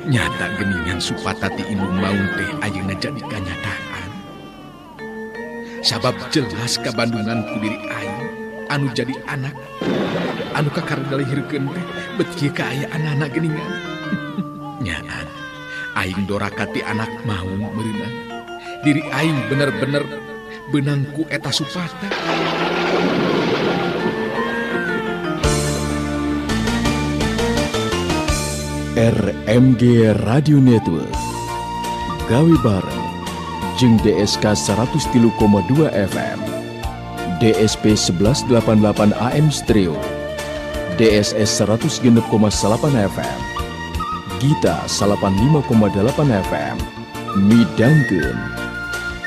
Nyata geningan supatati ilmu maung teh ayeuna jadi kanyataan. Sabab jelas kabandungan ku diri aing anu jadi anak anu kakardelihirkeun teh bet kieu kaayaan anak geningan. Nyaan aing dorakati anak maung meureunna. Diri aing bener-bener beunang ku eta supata. RMG Radio Network gawe bareng jeung DSK 103,2 FM, DSP 1188 AM Stereo, DSS 106,8 FM, Gita 85,8 FM, midangkeun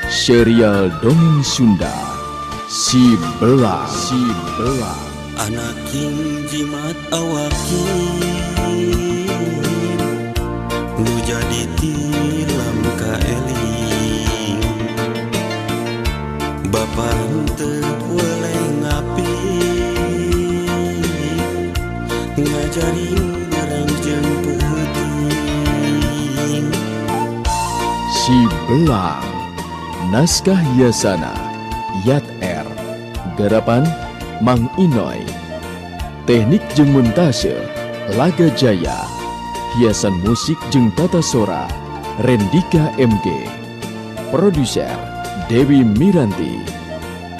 serial dongeng Sunda Si Belang. Anak king jimat awakin nu jadi tilam ka eling Bapa henteu boleh ngapi ngajarin bareng jeung peuting Si Belang. Naskah hiasana Yat R. Garapan Mang Inoy. Teknik jeung montase Laga Jaya. Hiasan musik jeung tata sora Rendika MG. Produser Dewi Miranti.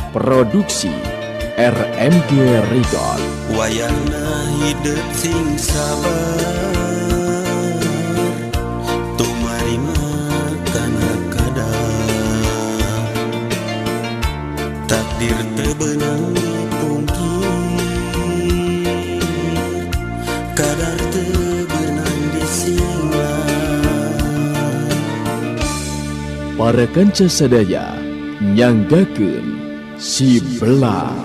Produksi RMG Record. wayahna hidup sing sabar tumarima kana kadang takdir teu beunang dipungkir kadar teu beunang disinglang. Para kanca sadaya nyanggakeun Si Belang.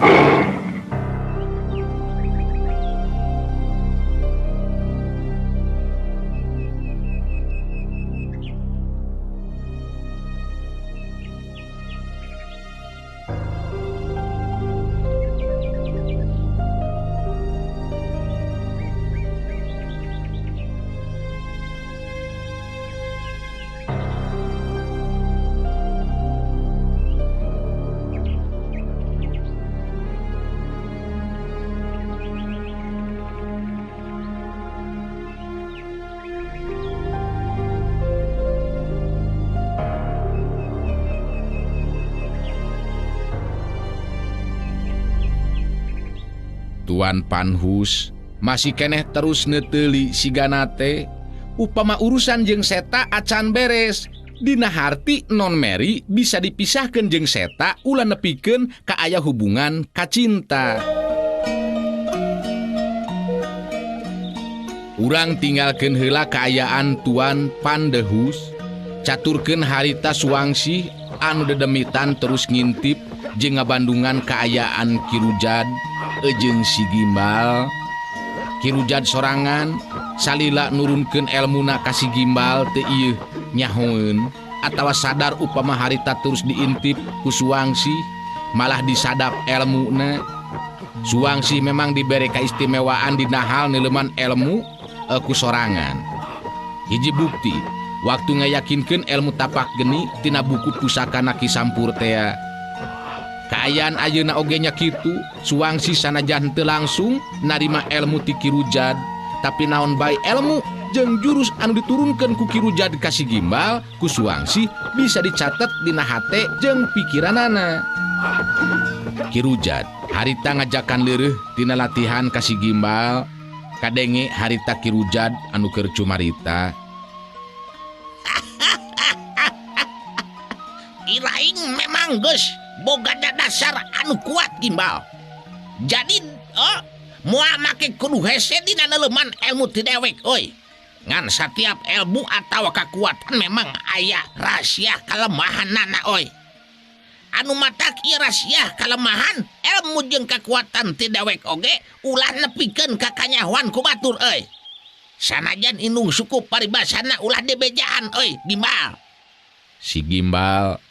Tuan Panhus masih keneh terus neteuli sigana teh upama urusan jeung seta acan beres. Dina harti non Mary bisa dipisahkeun jeung seta ulah nepikeun ka aya hubungan kacinta. Urang tinggalkeun heula kaayaan Tuan Pandehus, caturkeun harita Suwangsih anu dedemitan terus ngintip jeung ngabandungan kaayaan Kirujad jeung si Gimbal. Kirujad sorangan salila nurunkeun elmuna ka si Gimbal teu ieu nyahoeun atawa sadar upama harita terus diintip ku Suwangsih malah disadap elmuna. Suwangsih memang dibere kaistimewaan dina hal neuleman elmu ku sorangan. Hiji bukti waktu ngayakinkeun elmu tapak geni tina buku pusakana Ki Sampur teh. Kaayaan ayeuna oge nya kitu, Suwangsih sanajan teu langsung narima elmu ti Kirujad, tapi naon bae elmu jeung jurus anu diturunkeun ku Kirujad ka si Gimbal ku Suwangsih bisa dicatet dina hate jeung pikiranana. Kirujad harita ngajakan leureuh tina latihan ka si Gimbal, kadenge harita Kirujad anu keur cumarita. Iraing memang geus boga dasar anu kuat Gimbal. Jadi moal make kudu hese dina neuleman ilmu ti dewek euy. Ngan setiap ilmu atawa kekuatan memang aya rahasia kelemahanna euy. Anu matak ieu rahasia kelemahan ilmu jeung kekuatan ti dewek oge ulah nepikeun ka kanyahoan ku batur euy. Sanajan indung suku paribasana ulah dibejaan euy Gimbal. Si Gimbal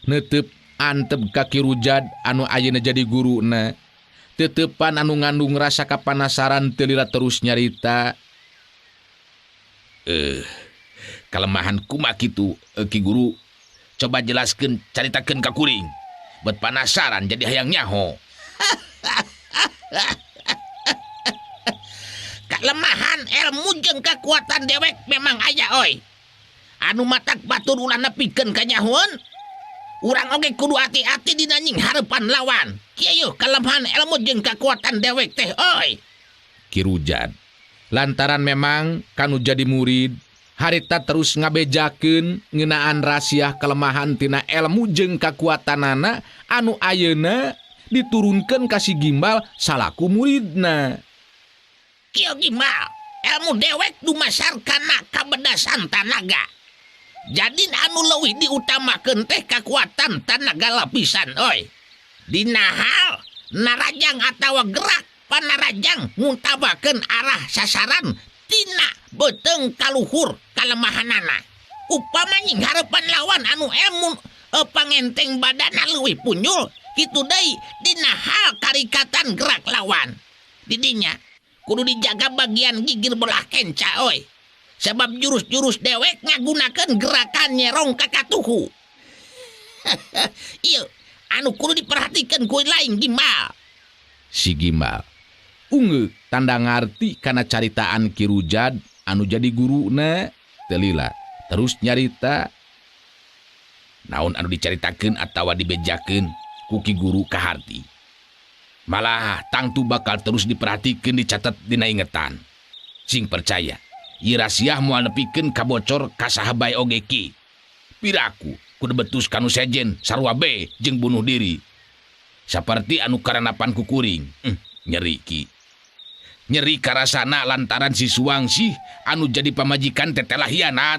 neuteup antep ka Kirujad anu ayeuna jadi guruna. Teutepan anu ngandung rasa kapanasaran teu lila terus nyarita. Kelemahan kumaha kitu Ki Guru. Coba jelaskeun caritakeun ka kuring. Bet panasaran jadi hayang nyaho. Kelemahan ilmu jeung kekuatan dewek memang aya oi. Anu matak batur ulah nepikeun ka nyahoan. Urang oge kudu hati-hati dina nying harepan lawan. Kieu kelemahan ilmu jeung kekuatan dewek teh oi. Ki Rujad. Lantaran memang kanu jadi murid, harita terus ngabejakeun ngeunaan rasiah kelemahan tina ilmu jeung kakuatanana anu ayeuna diturunkeun ka si Gimbal salaku muridna. Kieu Gimbal, ilmu dewek dumasar kana kabedasan tanaga. Jadi anu leuwih diutamakeun teh kakuatan tanaga lapisan oi. Dina hal narajang atawa gerak panarajang nguntabakeun arah sasaran tina beuteung kaluhur kalemahanana. Upama nying harepan lawan anu ilmu pangenteng badana leuwih punyul, kitu deui dina hal karikatan gerak lawan. Didinya kudu dijaga bagian gigir belah kenca oi. Sebab jurus-jurus dewek ngagunakeun gerakan nyerong ka katuhu. Ieu anu kudu diperhatikeun ku lain Gimbal. Si Gimbal ungeuk tanda ngarti kana caritaan Ki Rujad anu jadi guruna teu lila. Terus nyarita naon anu dicaritakeun atawa dibejakeun ku Ki Guru kaharti. Malah tangtu bakal terus diperhatikeun dicatet dina ingetan. Sing percaya, ieu rasiah moal nepikeun kabocor ka saha bae oge Ki. Piraku kudu betus kanu sejen sarua bae jeung bunuh diri. Saperti anu karanapan ku kuring. Nyeri Ki. Nyeri karasana lantaran si Suwangsi anu jadi pamajikan tetelah hianat.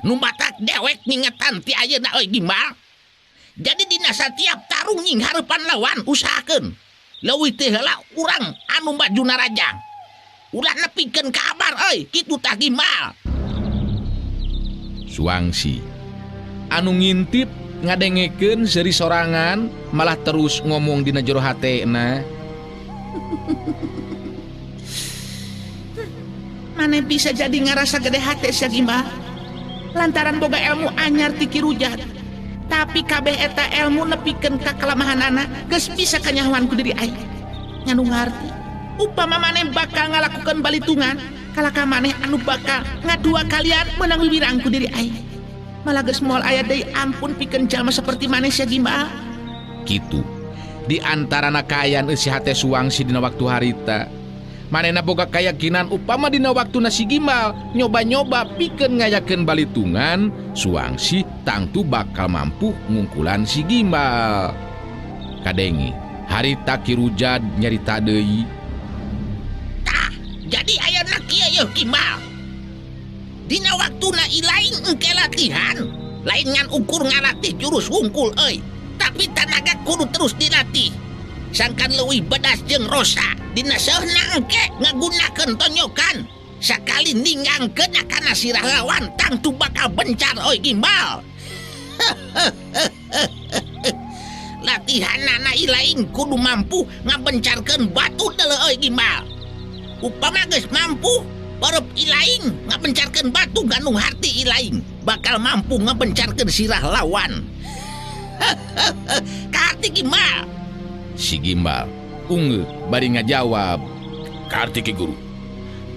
Nu matak dewek ngingetan ti ayeuna oi Gimbal. Jadi dina satiap tarung nying harepan lawan usahakeun leuwih teh heula urang anu baju narajang. Ulah nepikeun kabar oi, kitu tah Gimbal. Suwangsi anu ngintip ngadengekeun seuri sorangan malah terus ngomong dina jero hatena. Mane bisa jadi ngarasa gede hate sia Gimbal. Lantaran boga ilmu anyar ti Ki Rujad. Tapi kabeh eta ilmu nepikeun ka kelemahanana geus bisa kanyahoan ku diri aing. Nganu ngarti, upama maneh bakal ngalakukeun balitungan, kalaka maneh anu bakal ngadua kalian meunang wiwirang ku diri aing. Malah geus moal aya deui ampun pikeun jalma saperti maneh sia Gimbal. Kitu. Di antarana kaayaan eusi hate Suwangsi dina waktu harita. Manehna boga kayakinan upama dina waktuna si Gimbal nyoba-nyoba pikeun ngayakeun balitungan, Suwangsi tangtu bakal mampu ngungkulan si Gimbal. Kadengi, harita Ki Rujad nyarita deui. Tah, jadi ayeuna kieu yeuh Gimbal. Dina waktuna ilaing engke latihan, lain ngan ukur ngalatih jurus wungkul euy. Tapi tanaga kudu terus dilatih. Sangkan leuwih bedas jeung rosa dina seunang engke ngagunakeun tonyokan. Sakali ninggangkeun kana sirah lawan tangtu bakal bencar oi Gimbal. Latihanana ilaing kudu mampu ngabencarkeun batu deuleu oi Gimbal. Upama geus mampu barep ilaing ngabencarkeun batu ganung harti ilaing bakal mampu ngabencarkeun sirah lawan. Karti Gimbal. Si Gimbal ungeuk bari ngajawab. Karti Ki Guru.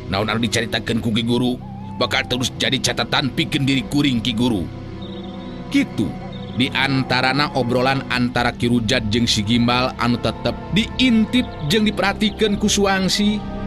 Naon anu dicaritakeun ku Ki Guru bakal terus jadi catatan pikeun diri kuring Ki Guru. Kitu di antarana obrolan antara Ki Rujad jeung si Gimbal anu tetep diintip jeung diperhatikeun ku Suwangsi.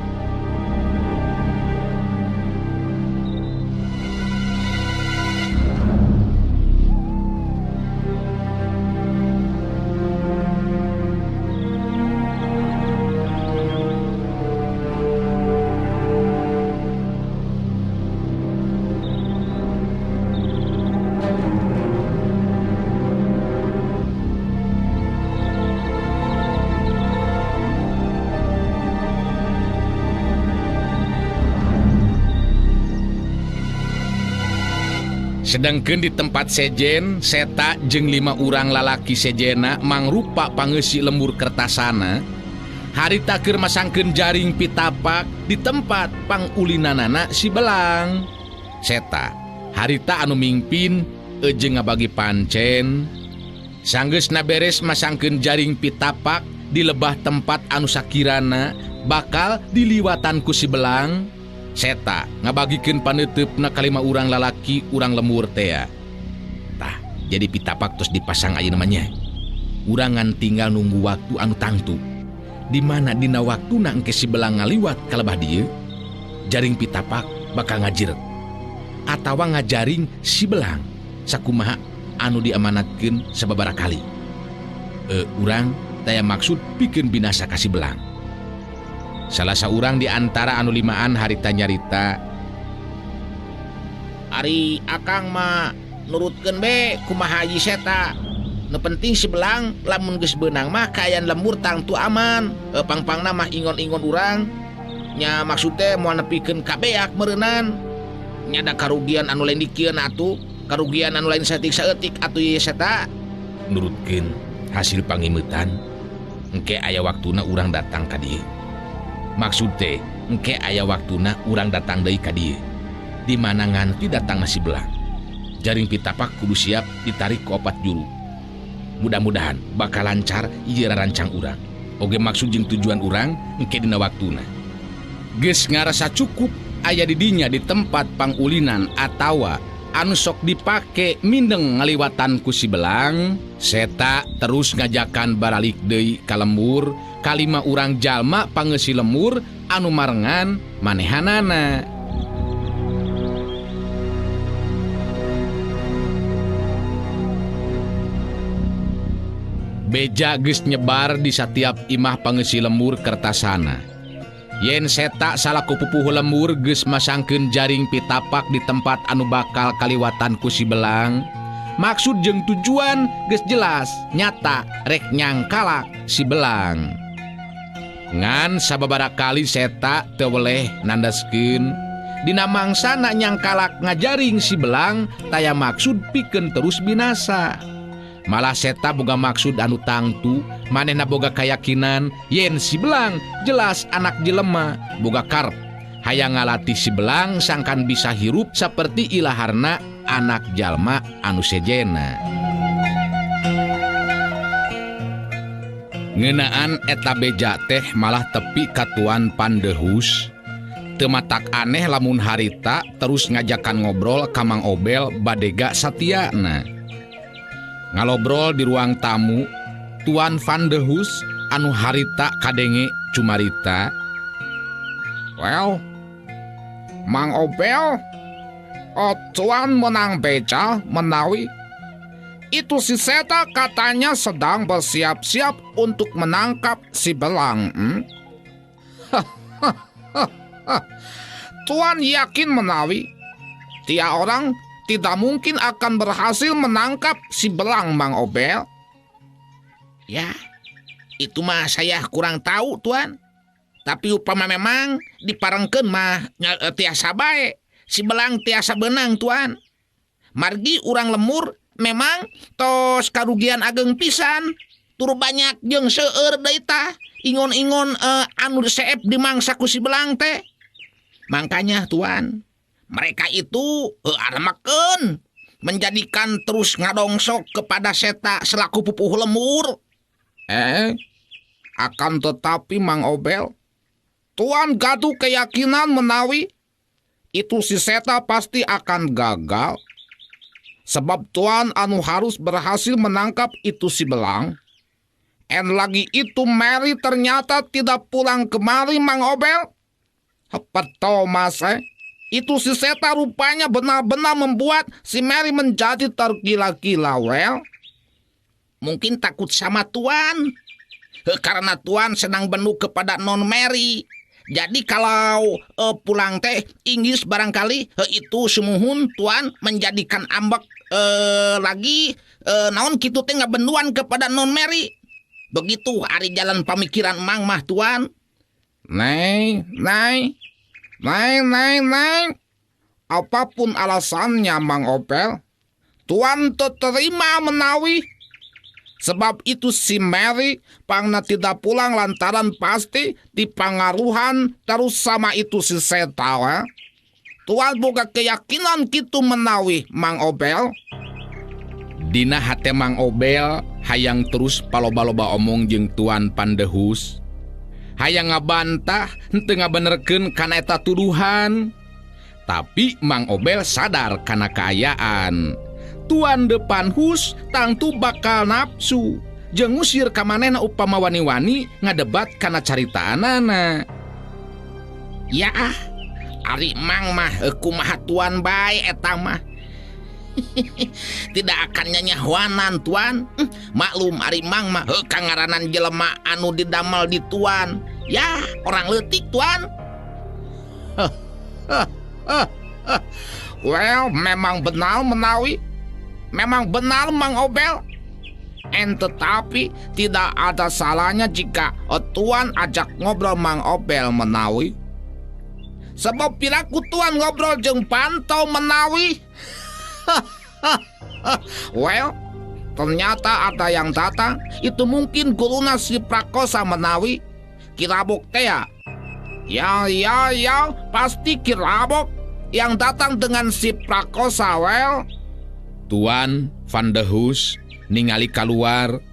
Sedangkeun di tempat sejen, Seta jeung 5 urang lalaki sejena mangrupa pangeusi lembur kertasana, harita keur masangkeun jaring pitapak di tempat pangulinanana si Belang. Seta harita anu mingpin jeung ngabagi pancen. Sanggeusna beres masangkeun jaring pitapak di lebah tempat anu sakirana bakal diliwatan ku si Belang. Seta ngabagikeun paneutupna ka 5 urang lalaki urang lemur teh. Tah, jadi pitapak terus dipasang ayeuna namanya. Urangan tinggal nunggu waktu anu tangtu. Di mana dina waktuna engke si Belang ngaliwat ka lebah dieu, jaring pitapak bakal ngajirek atawa ngajaring si Belang sakumaha anu diamanatkeun sababaraha kali. Urang taya maksud pikeun binasa ka si Belang. Salah saurang di antara anu limaan harita nyarita, Ari akang mah nurutkeun be kumaha haji seta. Nu penting si Belang lamun geus beunang mah kaayaan lembur tangtu aman. Pangpangna mah ingon-ingon urang. Nya maksud teh moal nepikeun ka beak meureunnan. Nya da karugian anu lain dikieun atuh, karugian anu lain saeutik saeutik atuh ieu seta. nurutkeun hasil pangimeutan engke aya waktuna urang datang ka dieu. Maksud teh engke aya waktuna urang datang deui ka dieu. Di mana nganti datang si Belang. Jaring pitapak kudu siap ditarik ke 4 juru. Mudah-mudahan bakal lancar ieu rancang urang. Oge maksud jeung tujuan urang engke dina waktuna. Geus ngarasa cukup aya di dinya di tempat pangulinan atawa anu sok dipake mindeng ngaliwatan ku si Belang. Seta terus ngajakan baralik deui ka lembur ka 5 urang jalma pangeussi lemur anu marengan manehanana. Beja geus nyebar di setiap imah pangeussi lemur kertasana. Yen seta salaku pupuh lemur geus masangkeun jaring pitapak di tempat anu bakal kaliwatan ku si Belang, maksud jeung tujuan geus jelas nyata rek nyangkalak si Belang. Ngan sababaraha kali seta teu weleh nandaskeun dina mangsana nyangkalak ngajaring si Belang taya maksud pikeun terus binasa. Malah seta boga maksud anu tangtu, manehna boga kayakinan yen si Belang jelas anak jelema boga karep hayang ngalatih si Belang sangkan bisa hirup saperti ilaharna anak jalma anu sejena. Ngeunaan eta beja teh malah tepi katuan Pandehus. Teu matak aneh lamun harita terus ngajakan ngobrol ka Mang Obel badega satiana. Ngalobrol di ruang tamu, Tuan Pandehus anu harita kadenge cumarita. Well, Mang Obel, Tuan menang beca menawi itu si Seta katanya sedang bersiap-siap untuk menangkap si Belang. Tuan yakin menawi tia orang tidak mungkin akan berhasil menangkap si Belang, Mang Obel? Ya, itu mah saya kurang tahu, Tuan. Tapi upama memang diparengkeun mah tiasa bae. Si Belang tiasa benang, Tuan. Margi urang lemur memang tos karugian ageng pisan. Turu banyak jeung seueur deui tah ingon-ingon anu seep dimangsa ku si Belang teh. Makanya, Tuan, mereka itu aremakeun menjadikan terus ngadongsok kepada seta selaku pupuh lemur. Akan tetapi Mang Obel, Tuan gaduh keyakinan menawi itu si Seta pasti akan gagal. Sebab Tuan anu harus berhasil menangkap itu si Belang. En lagi itu Mary ternyata tidak pulang kemari, Mang Obel. Peto mas itu si Seta rupanya benar-benar membuat si Mary menjadi tergila-gila, well. Mungkin takut sama Tuan. Karena Tuan senang benuk kepada non Mary. Jadi kalau pulang teh Inggris barangkali itu sumuhun Tuan menjadikan ambek lagi naon kitu teh ngabenduan kepada non Mary. Begitu ari jalan pamikiran Mang mah, Tuan. Nay. Apapun alasannya, Mang Obel, Tuan terima menawi Sebab itu si Mary pangna tidak pulang lantaran pasti dipangaruhan terus sama itu si Seta. Tuan boga keyakinan kitu menawi Mang Obel. Dina hate Mang Obel hayang terus paloba-loba omong jeung Tuan Pandehus. Hayang ngabantah henteu ngabenerkeun kana eta tuduhan. Tapi Mang Obel sadar kana kaayaan. Tuan Depanhus tangtu bakal nafsu jeung ngusir ka manehna upama wani-wani ngadebat kana caritaanana. Ya ari Mang mah kumaha tuan bae eta mah. Tidak akan nyanyahuanan tuan. Maklum ari Mang mah kangaranan jelema anu didamel di tuan. Ya orang leutik tuan. Well, memang benar menawi. Memang benar Mang Obel. Tetapi tidak ada salahnya jika Tuan ajak ngobrol Mang Obel menawi. Sebab piraku Tuan ngobrol jeung Pantau menawi. Well, ternyata ada yang datang. Itu mungkin guruna si Prakosa menawi. Kirabok teh ya. Ya, pasti Kirabok yang datang dengan si Prakosa. Well, Tuan Pandehus ningali keluar,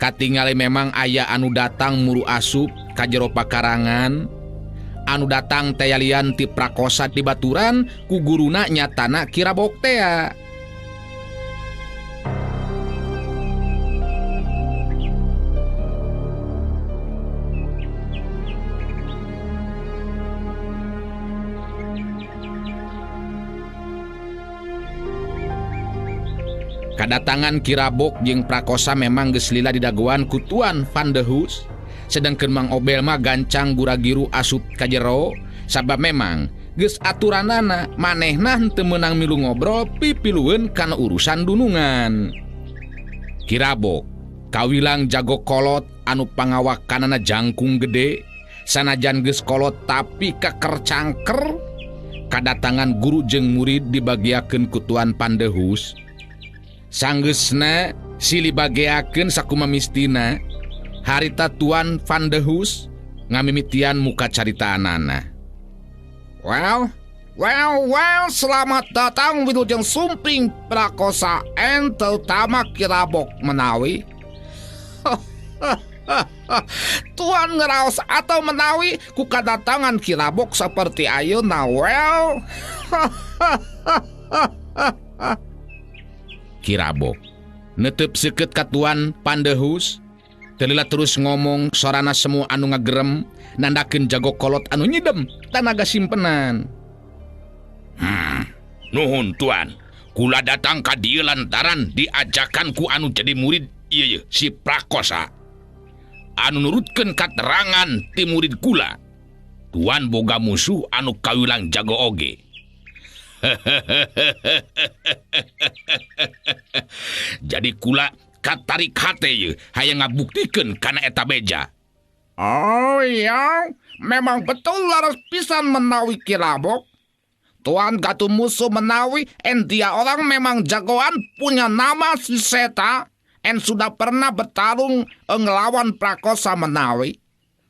katingali memang aya anu datang muru asup ka jero pakarangan. Anu datang teh lian ti Prakosa di baturan ku guruna nyatana Kirabok teh. Kadatangan Kirabok jeung Prakosa memang geus lila didaguan ku Tuan Pandehus. Sedangkeun Mang Obel mah gancang gura-giru asup ka jero sabab memang geus aturanana manehna henteu meunang milu ngobrol pipilueun kana urusan dunungan. Kirabok kawilang jago kolot anu pangawakanana jangkung gede, sanajan geus kolot tapi keker-cangker. Kadatangan guru jeung murid dibagiakeun ku Tuan Pandehus. Sanggeusna silih bageakeun sakuma mistina. Harita Tuan Pandehus ngamimitian muka caritaanana. Well, selamat datang wilujeng sumping Prakosa terutama Kirabok menawi. Tuan ngeraos atau menawi ku kadatangan Kirabok seperti ayeuna. Well, Kirabok netep seukeut ka Tuan Pandehus. Telila terus ngomong sorana semu anu ngagerem nandakeun jago kolot anu nyidem tanaga simpenan. Nuhun tuan, kula datang ka dieu lantaran diajakan ku anu jadi murid ieu si Prakosa. Anu nurutkeun katerangan ti murid kula. Tuan boga musuh anu kawilang jago oge. Jadi kula katarik hate ye hayang ngabuktikeun kana eta beja. Oh iya, memang betul laras pisan menawi Kirabok. Tuan gatu musuh menawi dia orang memang jagoan punya nama si Seta sudah pernah bertarung ngelawan Prakosa menawi.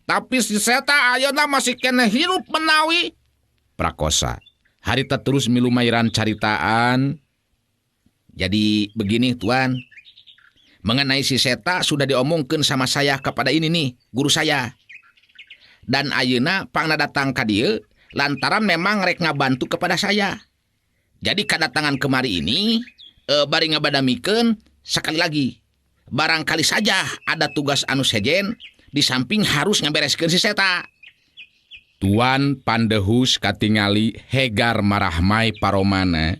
Tapi si Seta ayeuna masih kena hirup menawi. Prakosa harita terus milumairan caritaan. Jadi begini Tuan, mengenai si Seta sudah diomongkan sama saya kepada ini nih, guru saya. Dan ayeuna pangna datang ka dieu lantaran memang rek ngabantu kepada saya. Jadi kedatangan kemari ini bari ngabadamikeun sekali lagi. Barangkali saja ada tugas anu sejen di samping harus ngabereskeun si Seta. Tuan Pandehus katingali hegar marahmai paromana.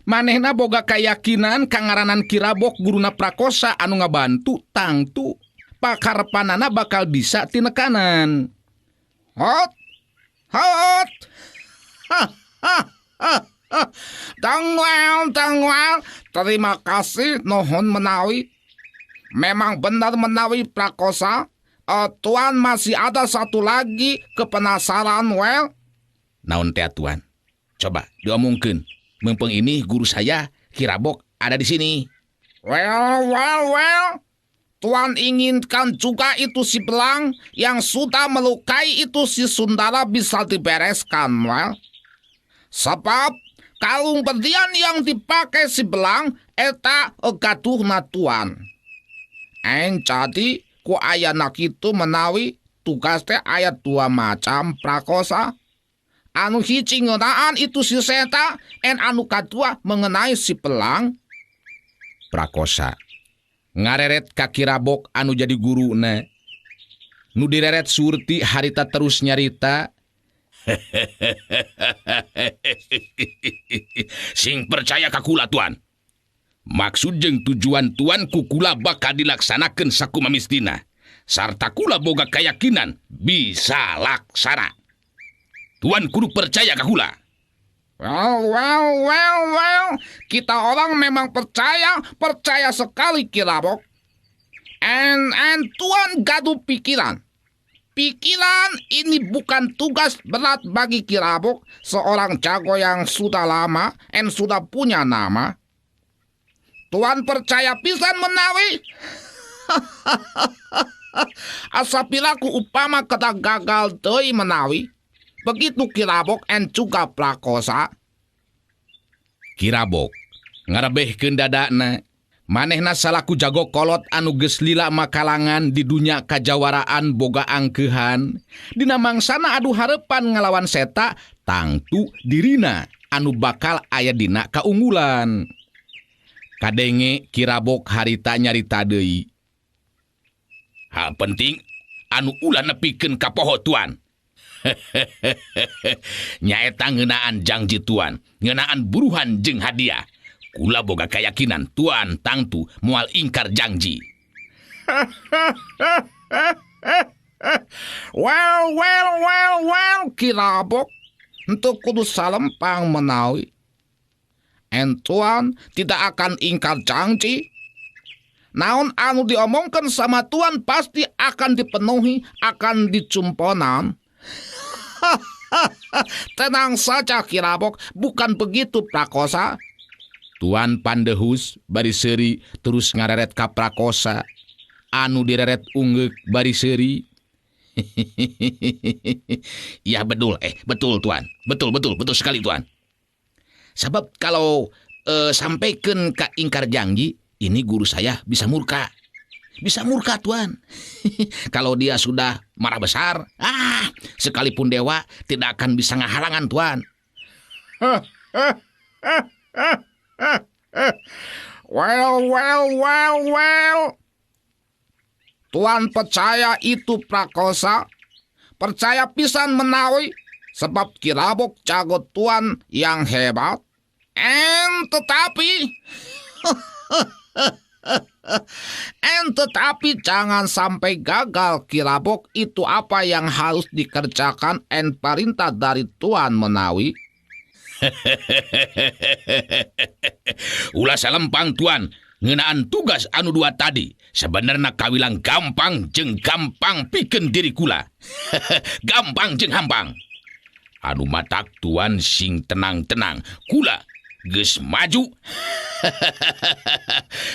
Manehna boga kayakinan kangaranan Kirabok guruna Prakosa anu ngabantu tangtu pakarepanana bakal bisa tinekanan. Hot. Tangwal. Terima kasih nuhun menawi. Memang benar menawi Prakosa. Tuan masih ada satu lagi kepenasaran. Well, naon teh Tuan? Coba diomongkeun. Mumpung ini guru saya Kirabok ada di sini. Well. Tuan inginkan juga itu si Belang yang sudah melukai itu si Sundara bisa dibereskan, well. Sebab kalung berlian yang dipakai si Belang eta gaduhna Tuan. Jadi ku ayana kitu menawi tugas teh aya 2 macam prakosa. Anu hiji ngeunaan itu si Seta, anu kadua mengenai si Belang. Prakosa ngareret ka Kirabok anu jadi guruna. Nu direret Surti harita terus nyarita. Sing percaya ka kula Tuan. Maksud jeung tujuan Tuan ku kula bakal dilaksanakeun sakumamistina. Sarta kula boga keyakinan bisa laksana. Tuan kudu percaya ka kula. Well. Kita orang memang percaya sekali Kirabok. And Tuan gaduh pikiran. Pikiran ini bukan tugas berat bagi Kirabok, seorang jago yang sudah lama and sudah punya nama. Tuan percaya pisan menawi. Asapilaku upama kata gagal deui menawi. Begitu Kirabok and juga Prakosa. Kirabok ngarebehkeun dadana. Manehna salaku jago kolot anu geus lila makalangan di dunya kajawaraan boga angkeuhan. Dina mangsana adu harepan ngalawan Seta, tangtu dirina anu bakal aya dina kaunggulan. Kadenge Kirabok harita nyarita deui. Hal penting anu ulah nepikeun ka poho Tuan. Nyaeta ngeunaan janji Tuan, ngeunaan buruhan jeung hadiah. Kula boga keyakinan Tuan tangtu moal ingkar janji. Well, Kirabok. Untuk kudu salempang menawi. And Tuan tidak akan ingkar janji. Naon anu diomongkan sama Tuan pasti akan dipenuhi, akan dicumponan. Tenang saja Kirabok, bukan begitu Prakosa. Tuan Pandehus bari seuri terus ngareret ka Prakosa. Anu direret ungeuk bari seuri. Ya betul Tuan. Betul sekali Tuan. Sebab kalau sampaikan ka ingkar janji, ini guru saya bisa murka. Bisa murka Tuan. Kalau dia sudah marah besar, sekalipun dewa tidak akan bisa ngahalangan Tuan. Well. Tuan percaya itu Prakosa. Percaya pisan menawi. Sebab Kirabok jago Tuan yang hebat. Tetapi jangan sampai gagal Kirabok itu apa yang harus dikerjakan and perintah dari Tuan menawi. Ulah salempang Tuan, ngeunaan tugas anu 2 tadi. Sebenarnya kawilang gampang jeung gampang pikeun diri kula. Gampang jeung hampang. Anu matak Tuan sing tenang-tenang. Kula geus maju.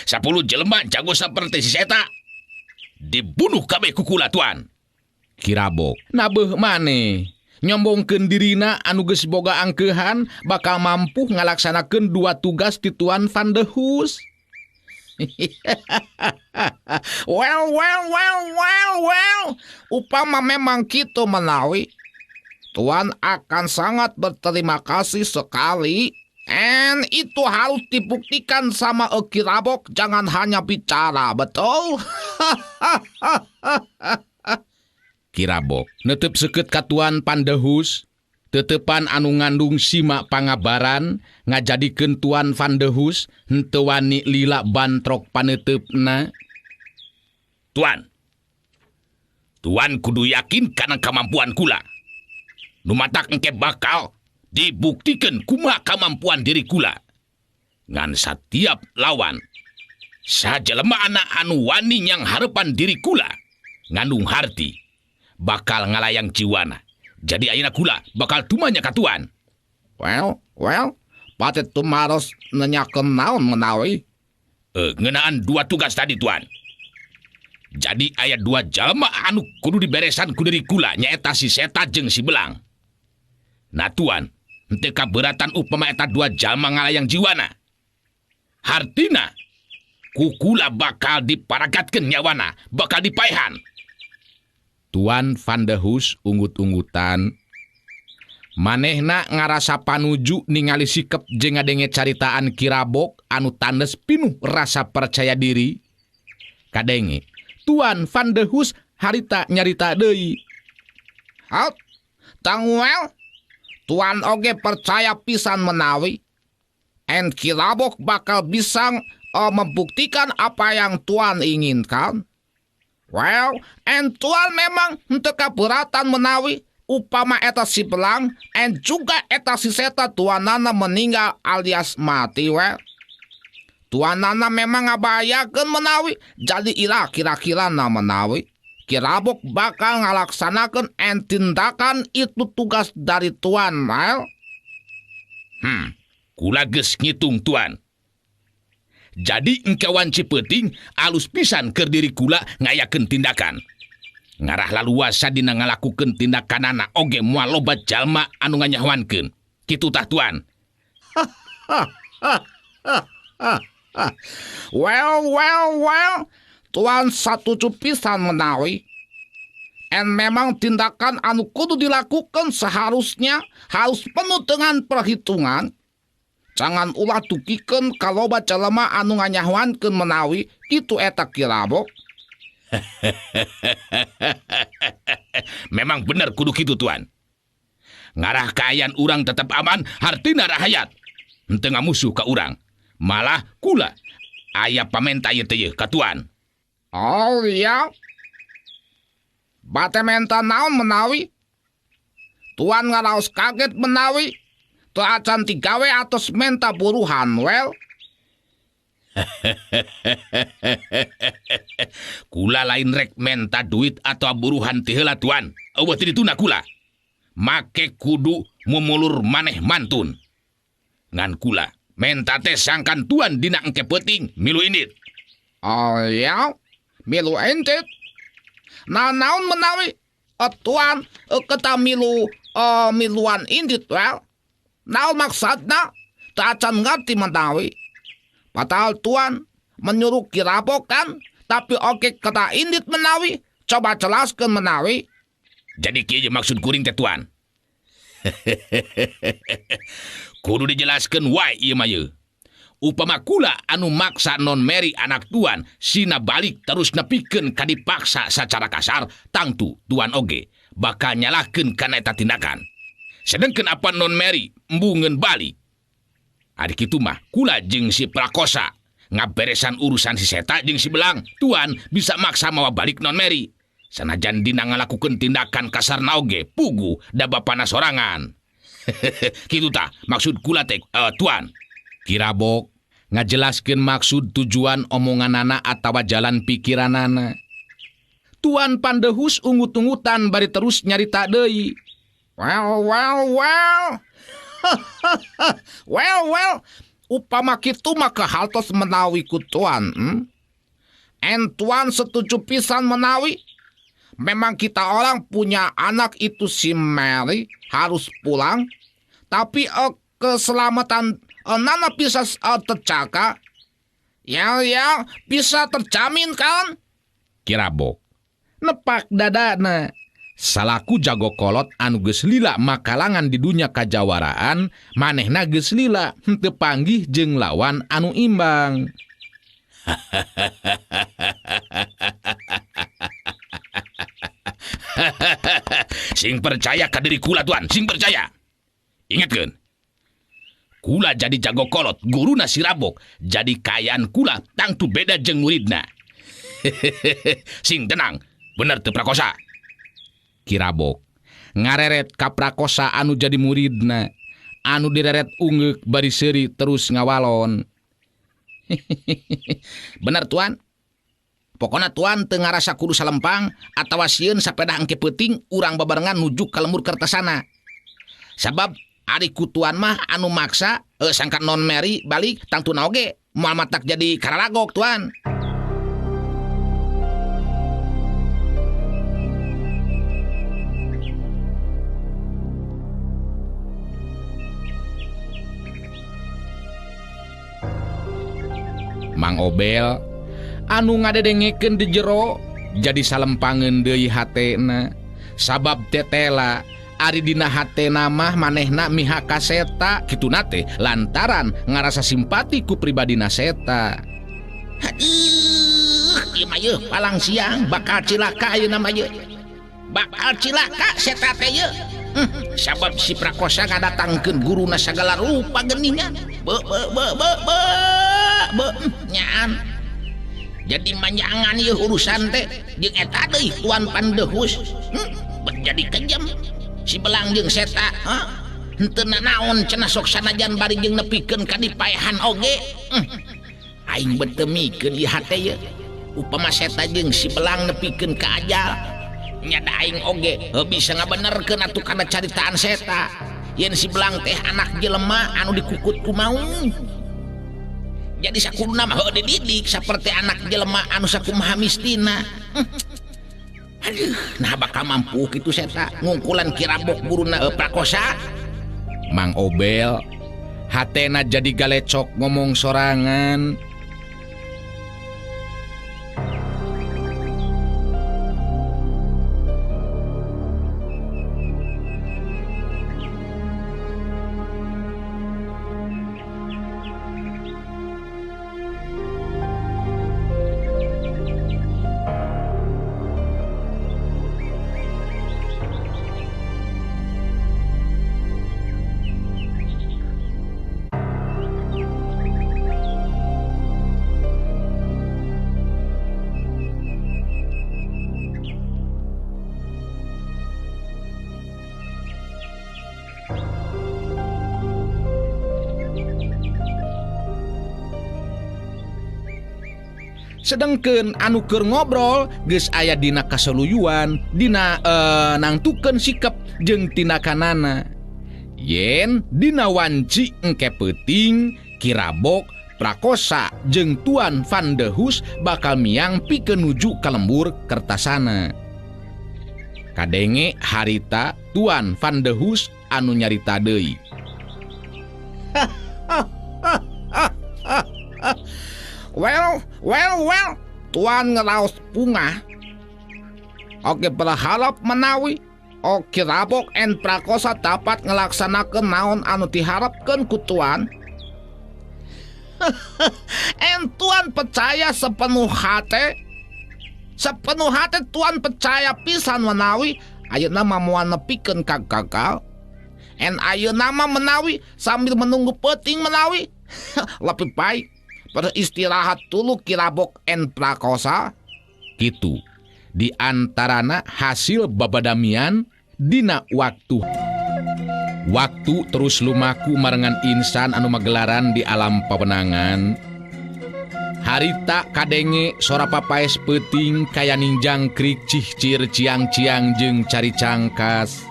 10 jelema jago saperti si Seta dibunuh kabeh ku kula Tuan. Kirabok nabeuh maneh nyombongkeun dirina anu geus boga angkeuhan bakal mampu ngalaksanakeun 2 tugas ti Tuan Pandehus. Well. Upama memang kitu menawi, Tuan akan sangat berterima kasih sekali. And itu harus dibuktikan sama Kirabok, jangan hanya bicara, betul? Kirabok netep seukeut ka Tuan Pandehus. Tetepan anu ngandung simak pangabaran ngajadikeun Tuan Pandehus henteu wani lila bantrok paneutepna. Tuan kudu yakin kana kemampuan kula. Nu matak engke bakal dibuktikan kumaha kemampuan diri kula. Ngan setiap lawan sajelema anak anu wani yang harapan diri kula ngandung harti bakal ngalayang jiwana. Jadi ayeuna kula bakal tumanya ka Tuan. Well, patet tumaros nanyakeun naon menawi? Ngeunaan 2 tugas tadi Tuan. Jadi aya 2 jalma anu kudu diberesan ku dari kula nyaeta si Seta jeung si Belang. Nah tuan, henteu kaberatan upama eta 2 jalma ngalayang jiwana. Hartina ku kula bakal diparagatkeun nyawana, bakal dipaehan. Tuan Van de Hus unggut-unggutan. Manehna ngarasa panuju ningali sikep jeung ngadenge caritaan Kirabok anu tandes pinuh rasa percaya diri. Kadenge Tuan Van de Hus harita nyarita deui. Halt, Tangwel, Tuan oge percaya pisan menawi en Kirabok bakal bisa membuktikan apa yang Tuan inginkan. Well, en Tuan memang henteu kaberatan menawi upama eta si Belang en juga eta si Seta tuanana meninggal alias mati well. Tuanana memang ngabayakeun menawi jadi ira kira-kira na menawi Kirabok bakal ngalaksanakeun en tindakan itu tugas dari Tuan well. Kula geus ngitung tuan. Jadi engkawan Cipeting alus pisan keur diri kula ngayakeun tindakan. Ngarah laluasa dina ngalakukeun tindakanana oge moal loba jalma anu nganyahoankeun. Kitu tah tuan. Well, Tuan satuju pisan menawi en memang tindakan anu kudu dilakukan seharusnya harus penuh dengan perhitungan. Jangan ulah tukikeun kaloba jalema anu nganyahoankeun menawi itu eta Kirabok. Memang bener kudu kitu tuan. Ngarah kaayaan urang tetep aman, hartina rahayat. Henteu ngamusuh ka urang. Malah kula aya pamenta ieu teh ka tuan. Oh iya. Bate menta naon menawi? Tuan ngaraos kaget menawi teu acan tigawe atos menta buruhan well. Kula lain rek menta duit atau buruhan teh heula tuan. Eueuh teu dituna kula. Make kudu mumulur maneh mantun. Ngan kula menta teh sangkan tuan dina engke peuting milu indit. Oh iya, milu indit. Nah naon menawi Tuan keta miluan indit well. Naon maksudna? Teu acan ngarti menawi. Padahal Tuan menyuruh Kirabok kan, tapi oke kata indit menawi. Coba jelaskan menawi. Jadi kieu maksud kuring teh tuan. Kudu dijelaskeun wae ieu mah yeuh. Upama kula anu maksa non Mary anak tuan sina balik terus nepikeun ka dipaksa secara kasar, tangtu tuan oge bakal nyalahkeun kana eta tindakan. Sedengkeun apa non Mary embungeun balik. Ari kitu mah kula jeung si Prakosa ngaberesan urusan si Seta jeung si Belang, tuan bisa maksa mawa balik non Mary. Sanajan dina ngalakukeun tindakan kasarna oge pugu da bapana sorangan. Kitu tah maksud kula teh tuan. Kirabok ngajelaskeun maksud tujuan omonganana atawa jalan pikiranana. Tuan Van de Hus unggut-unggutan bari terus nyarita deui. Well, upama kitu mah kahaltos menawi ku Tuan. En Tuan setuju pisan menawi. Memang kita orang punya anak itu si Mary harus pulang. Tapi keselamatan nana bisa terjaga. Ya, bisa terjamin kan? Kirabok nepak dadana. Salaku jago kolot anu geus lila makalangan di dunia kajawaraan, manehna geus lila henteu panggih jeung lawan anu imbang. Sing percaya ka diri kula tuan, sing percaya. Ingatkeun. Kula jadi jago kolot, guruna si Rabok, jadi kayaan kula tangtu beda jeung muridna. Sing tenang, bener teu Prakosa. Kirabok ngareret ka Prakosa anu jadi muridna, anu direret ungeuk bari seuri terus ngawalon. Bener tuan. Pokona tuan teu ngarasa kudu salempang atawa sieun sapeda engke peuting urang babarengan nuju ka lembur kertasana. Sabab ari ku tuan mah anu maksa sangka non Mary balik tangtuna oge moal matak jadi kararagok tuan. Mang Obel anu ngadedengeken di jero jadi salempangeun deui hatena sabab tetela ari dina hatena mah manehna mihak ka seta kituna teh lantaran ngarasa simpati ku pribadina seta. Ieu mah yeuh palang siang bakal cilaka ayeuna mah yeuh. Bakal cilaka seta teh yeuh. Sabab si Prakosa ngadatangkeun guruna sagala rupa geuningan. Nyaan. Jadi manjangan yeuh urusan teh jeung eta deui Tuan Pandehus. Jadi kejam. Si Belang jeung seta, henteu naon cenah sok sanajan bari jeung nepikeun ka dipaehan oge. Aing beuteum mikeun ieu hate ye. Upama seta jeung si Belang nepikeun ka ajal, nya da aing oge bisa ngabenerkeun atuh kana caritaan seta. Yen si Belang teh anak jelema anu dikukut ku maung. Jadi sakuduna mah heueuh dididik saperti anak jelema anu sakumaha mistina. Aduh, nah bakal mampu kitu seta ngungkulan kirabok guruna Prakosa. Mang Obel hatena jadi galecok ngomong sorangan. Sedengkeun anu keur ngobrol geus aya dina kasaluyuan dina nangtukeun sikep jeung tinakanana. Yen dina wanci engke peuting kirabok Prakosa jeung Tuan Pandehus bakal miang pikeun nuju ka lembur kertasana. Kadenge harita Tuan Pandehus anu nyarita deui. Well, Tuan ngeraos pungah. Oke berharap menawi Kirabok en Prakosa dapat ngelaksanakeun naon anu diharapkeun ku Tuan. En Tuan percaya sepenuh hati Tuan percaya pisan menawi ayeuna mah moal nepikeun ka gagal. En ayeuna mah menawi sambil menunggu peuting menawi lebih baik beristirahat dulu Kirabok en Prakosa. Kitu di antarana hasil babadamian dina waktu terus lumaku marengan insan anu magelaran di alam pawenangan. Harita kadenge sora papaes peuting kaya ninjang krik cihcir ciang-ciang jeung cari cangkas.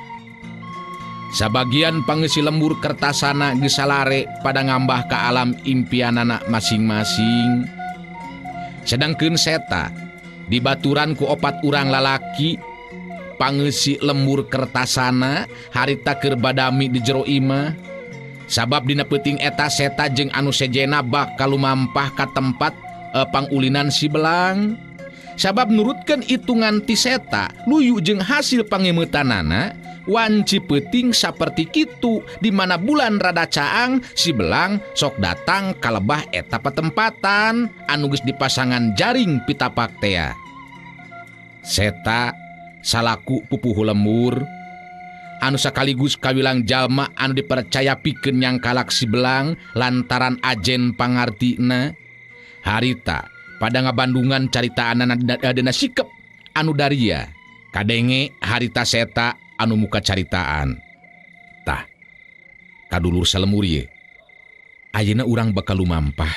Sabagian pangeusi lembur kertasana geus salare pada ngambah ka alam impianana masing-masing. Sedangkeun seta dibaturan ku 4 urang lalaki pangeusi lembur kertasana harita keur badami di jero imah. Sabab dina peuting eta seta jeung anu sejena bakal lumampah ka tempat pangulinan si Belang. Sabab nurutkeun itungan ti seta luyu jeung hasil pangimeutanana wanci peuting saperti kitu di mana bulan rada caang si Belang sok datang ka lebah eta patempatan anu geus dipasangan jaring pitapak tea. Seta salaku pupuh lembur anu sakaligus kawilang jalma anu dipercaya pikeun nyangkalak si Belang lantaran ajen pangartina. Harita pada ngabandungan caritaanana dina sikep anu daria. Kadenge harita seta anu muka caritaan. Tah, kadulur salemur ye. Ayeuna urang bakal lumampah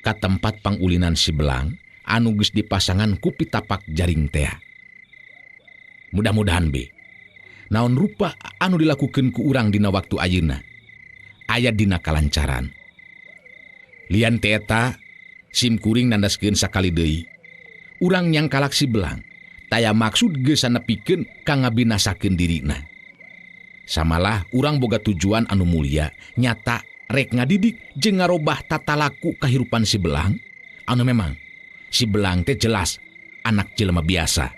ka tempat pangulinan si Belang anu geus dipasangan ku pitapak jaring tea. Mudah-mudahan be naon rupa anu dilakukeun ku urang dina waktu ayeuna aya dina kalancaran. Lian teh eta sim kuring nandaskeun sakali deui urang nyangkalak si Belang taya maksud geus nepikeun ka ngabinasakeun dirina. Samalah urang boga tujuan anu mulia nyata rek ngadidik jeung ngarobah tata laku kahirupan si Belang anu memang si Belang teh jelas anak jelema biasa.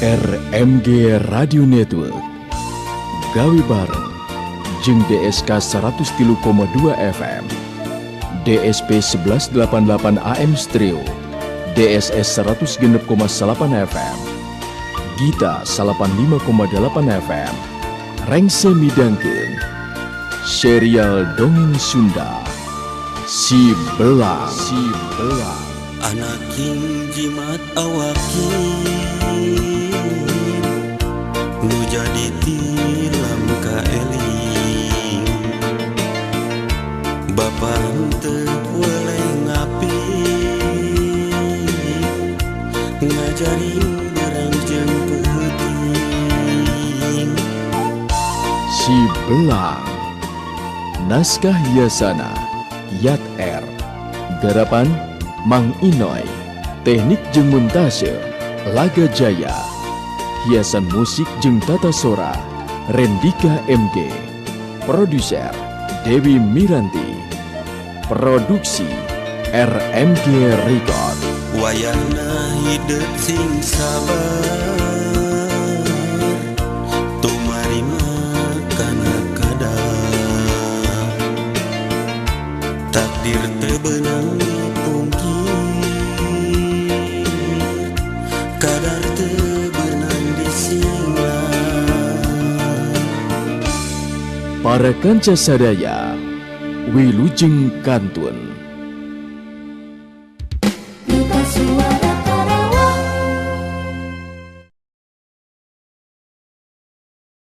RMG Radio Network gawe bareng jeung DSK 103,2 FM, DSP 1188 AM Stereo, DSS 106,8 FM, Gita 85,8 FM, rengse midangkeun serial dongeng Sunda Si Belang. Anak jimat awakin nu jadi tilam ka eling Bapa henteu boleh ngapi ngajarin barang jeung peuting Si Belang. Naskah hiasana Yat R. Garapan Mang Inoy. Teknik jeung montase Laga Jaya. Hiasan musik jeung tata sora Rendika MG. Produser Dewi Miranti. Produksi RMG Record. wayahna hidup sing sabar tumarima kana kadar takdir teu beunang pungkir kadar teu beunang disinglah. Para kanca sadaya wilujeng kantun.